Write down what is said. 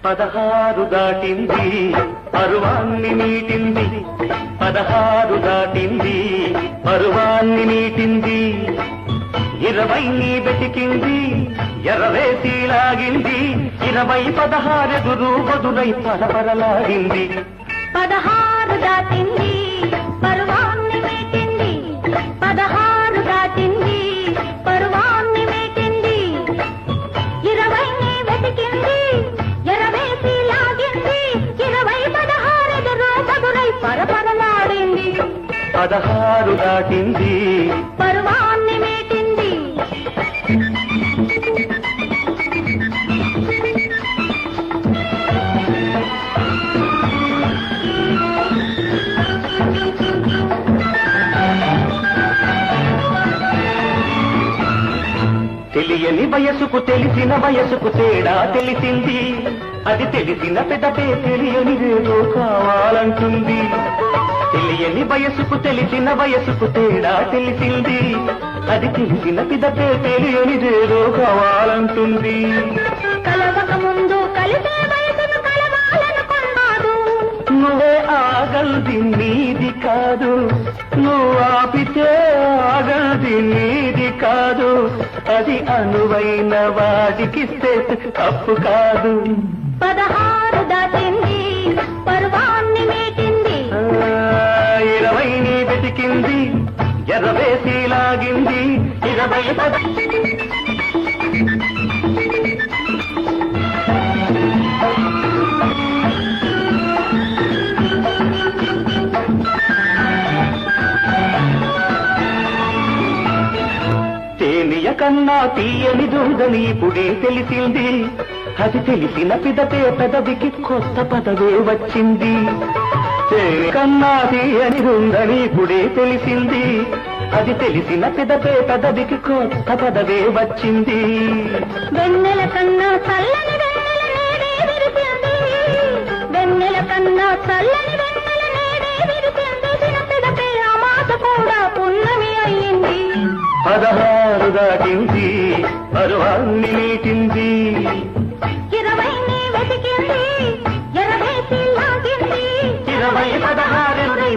16 దాటింది పరువాన్ని మీటింది 16 దాటింది పరువాన్ని మీటింది 20 వెతికింది ఎరవేసి లాగింది 20 16 ఎదురు బదులై పరపరలాగింది 16 దాటింది పరువాన్ని మీటింది 16 దాటింది పరువాన్ని మీటింది 20 వెతికింది ఎరవేసి లాగింది 20 16 ఎదురు బదులై పరపరలాడింది 16 దాటింది పరువాన్ని మీటింది. తెలియని వయసుకు తెలిసిన వయసుకు తేడా తెలిసింది అది తెలిసిన పెదపే తెలియనిదేదో కావాలంటుంది తెలియని వయసుకు తెలిసిన వయసుకు తేడా తెలిసింది అది తెలిసిన పిదపే తెలియనిదేదో కావాలంటుంది కలవక ముందు కలిసే వయసును కలవాలనుకున్నాడు నువ్వే ఆగల్ది నీది కాదు నువ్వు ఆపితే ఆగల్ది నీది కాదు అది అనువైన వాడికిస్తే తప్పు కాదు 16 దాటింది పరువాన్ని మీటింది 20 వెతికింది ఎర్రవేసి లాగింది 20 తేనియ కన్నా తీయని దూదని ఇప్పుడే తెలిసింది అది తెలిసిన పిదపే పెదవికి కొత్త పదవే వచ్చింది తేనె కన్నా తీయని దూదని ఇప్పుడే తెలిసింది అది తెలిసిన పిదపే పెదవికి కొత్త పదవే వచ్చింది వెన్నెల కన్నా చల్లని వెన్నెల నేడే విరిసింది వెన్నెల కన్నా చల్లని వెన్నెల నేడే విరిసింది దిన పిదపే ఆ మాట కూడా పున్నమి అయ్యింది 16 దాటింది పరువాన్ని మీటింది 20 వెతికింది ఎరవేసి లాగింది 20 16